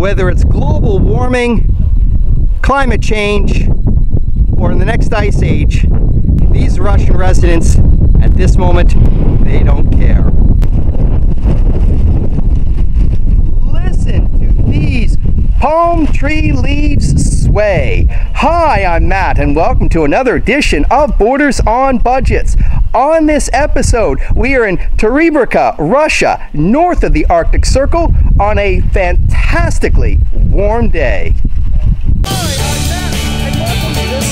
whether it's global warming, climate change, or in the next ice age, these Russian residents at this moment, they don't care. Listen to these palm tree leaves sway. Hi, I'm Matt, and welcome to another edition of Borders on Budgets. On this episode, we are in Teriberka, Russia, north of the Arctic Circle, on a fantastically warm day. Hi, I'm Matt, and welcome to this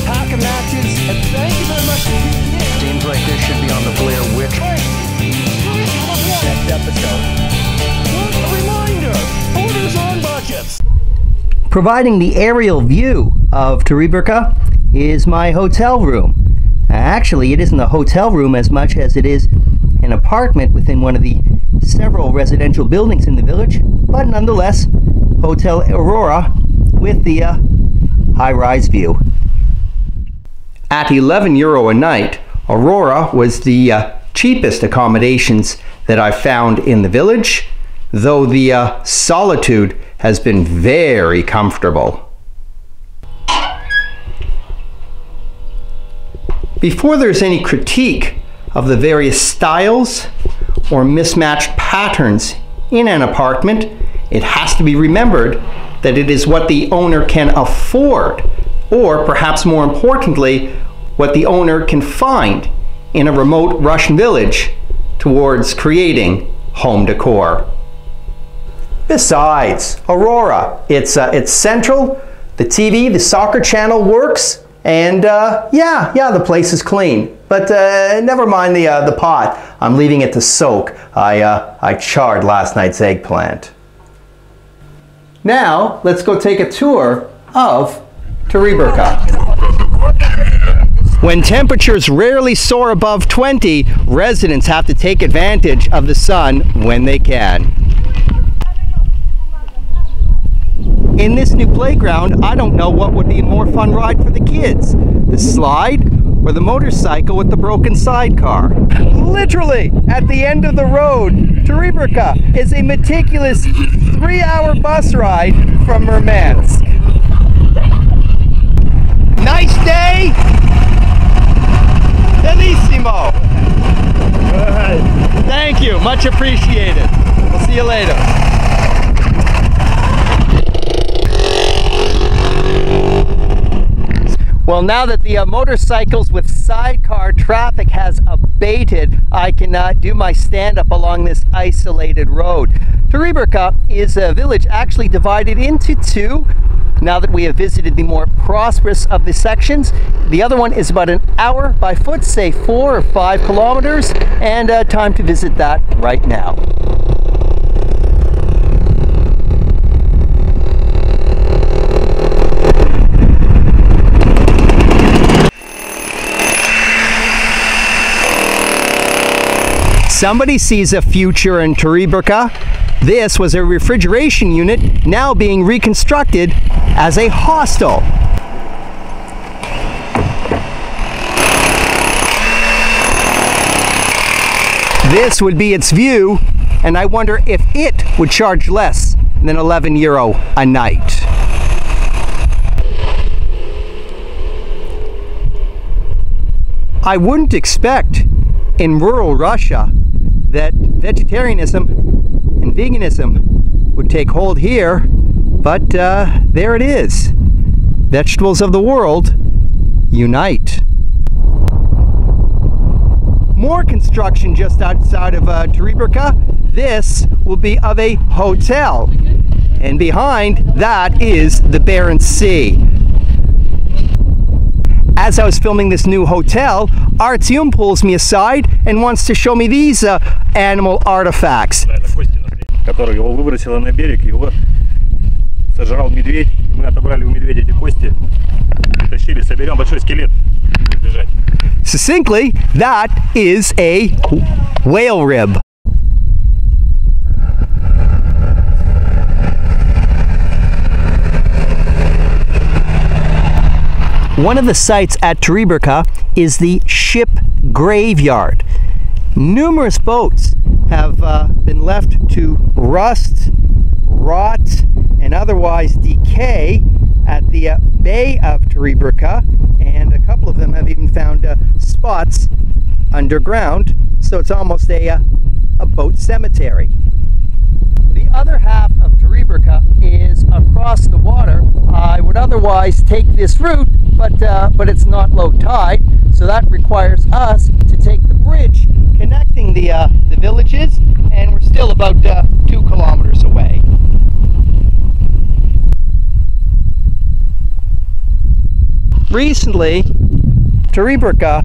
pack of matches, and thank you very much for tuning in. Seems like this should be on the Blair Witch. Next episode. What a reminder! Borders on Budgets. Providing the aerial view of Teriberka is my hotel room. Actually, it isn't a hotel room as much as it is an apartment within one of the several residential buildings in the village, but nonetheless, Hotel Aurora with the high-rise view. At €11 a night, Aurora was the cheapest accommodations that I've found in the village, though the solitude has been very comfortable. Before there's any critique of the various styles or mismatched patterns in an apartment, it has to be remembered that it is what the owner can afford, or perhaps more importantly, what the owner can find in a remote Russian village towards creating home decor. Besides, Aurora, it's central, the TV, the soccer channel works, and yeah, the place is clean. But never mind the pot. I'm leaving it to soak. I charred last night's eggplant. Now, let's go take a tour of Teriberka. When temperatures rarely soar above 20, residents have to take advantage of the sun when they can. In this new playground, I don't know what would be a more fun ride for the kids, the slide or the motorcycle with the broken sidecar. Literally, at the end of the road, Teriberka is a meticulous 3-hour bus ride from Murmansk. Nice day! Bellissimo! Good. Thank you, much appreciated. We'll see you later. Well, now that the motorcycles with sidecar traffic has abated, I can do my stand-up along this isolated road. Teriberka is a village actually divided into two. Now that we have visited the more prosperous of the sections, the other one is about an hour by foot, say 4 or 5 kilometers, and time to visit that right now. Somebody sees a future in Teriberka. This was a refrigeration unit now being reconstructed as a hostel. This would be its view, and I wonder if it would charge less than €11 a night. I wouldn't expect in rural Russia that vegetarianism and veganism would take hold here, but there it is. Vegetables of the world unite. More construction just outside of Teriberka. This will be of a hotel, and behind that is the Barents Sea. As I was filming this new hotel, Artyom pulls me aside and wants to show me these animal artifacts. Который его выбросило на берег, его сожрал медведь. Мы отобрали у медведя эти кости, притащили, соберем большой скелет. Succinctly, that is a whale rib. One of the sites at Teriberka is the ship graveyard. Numerous boats have been left to rust, rot, and otherwise decay at the Bay of Teriberka, and a couple of them have even found spots underground, so it's almost a boat cemetery. The other half of Teriberka is across the water. I would otherwise take this route, but it's not low tide, so that requires us to take the bridge connecting the villages, and we're still about 2 kilometers away. Recently, Teriberka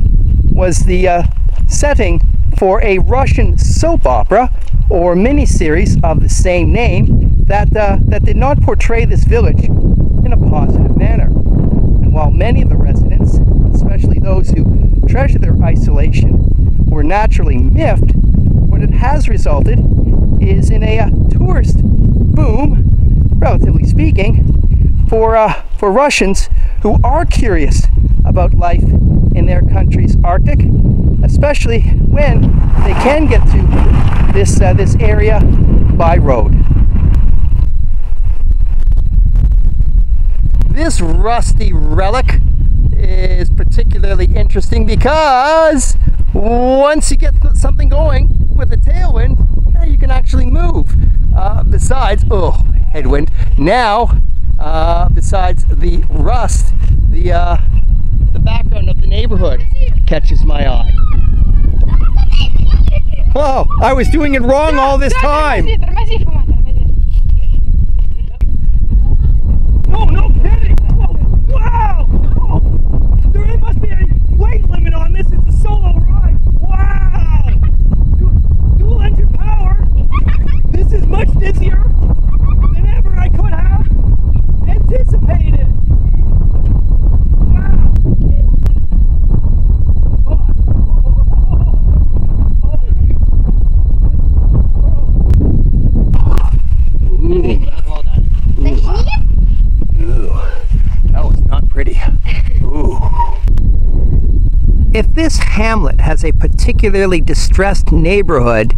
was the setting for a Russian soap opera or miniseries of the same name that did not portray this village in a positive manner. And while many of the residents, especially those who treasure their isolation, were naturally miffed, what it has resulted is in a tourist boom, relatively speaking, for Russians who are curious about life in their country's Arctic, especially when they can get to this area by road. This rusty relic is particularly interesting because once you get something going with a tailwind, you can actually move. Besides, headwind. Now, besides the rust, the background of the neighborhood catches my eye. Whoa, I was doing it wrong all this time. Oh, no kidding! Oh, wow! Oh, there must be a weight limit on this. It's a solo ride. Wow! Dual engine power. This is much dizzier than ever I could have anticipated. Wow! That was not pretty. Ooh. If this hamlet has a particularly distressed neighborhood,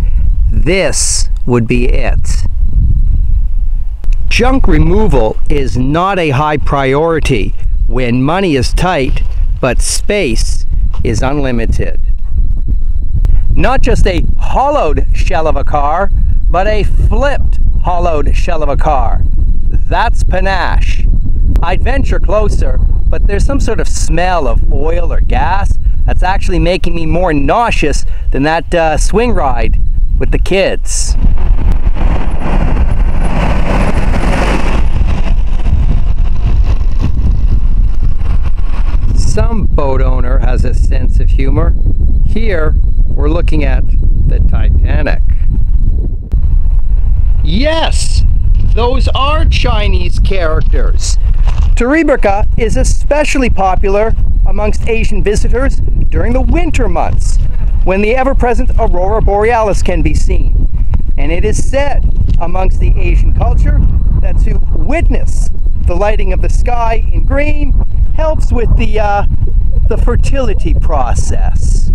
this would be it. Junk removal is not a high priority when money is tight, but space is unlimited. Not just a hollowed shell of a car, but a flipped hollowed shell of a car. That's panache. I'd venture closer, but there's some sort of smell of oil or gas that's actually making me more nauseous than that swing ride with the kids. Some boat owner has a sense of humor. Here, we're looking at the Titanic. Yes, those are Chinese characters. Teriberka is especially popular amongst Asian visitors during the winter months, when the ever-present aurora borealis can be seen. And it is said amongst the Asian culture that to witness the lighting of the sky in green helps with the fertility process.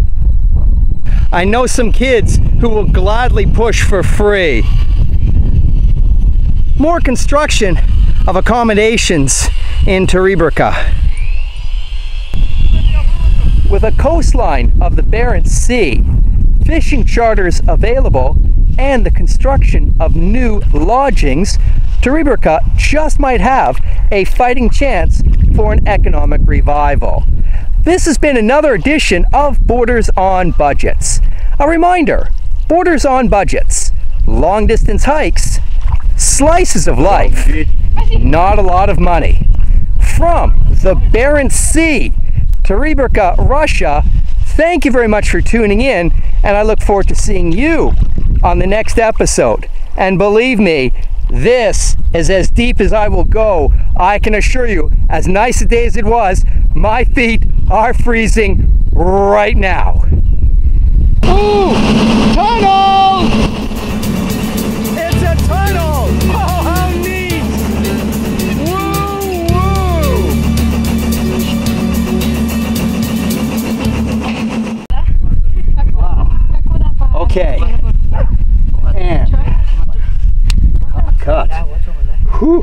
I know some kids who will gladly push for free. More construction of accommodations in Teriberka. With a coastline of the Barents Sea, fishing charters available, and the construction of new lodgings, Teriberka just might have a fighting chance for an economic revival. This has been another edition of Borders on Budgets. A reminder, Borders on Budgets, long distance hikes, slices of life, not a lot of money. From the Barents Sea, Teriberka, Russia, thank you very much for tuning in, and I look forward to seeing you on the next episode. And believe me, this is as deep as I will go. I can assure you, as nice a day as it was, my feet are freezing right now. Ooh, tunnel! It's a tunnel! Oh, how neat! Woo, woo! Wow. Okay. And cut. Whew.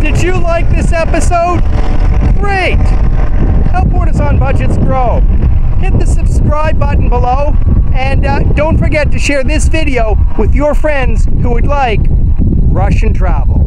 Did you like this episode? Great! Help Borders on Budgets grow. Hit the subscribe button below, and don't forget to share this video with your friends who would like Russian travel.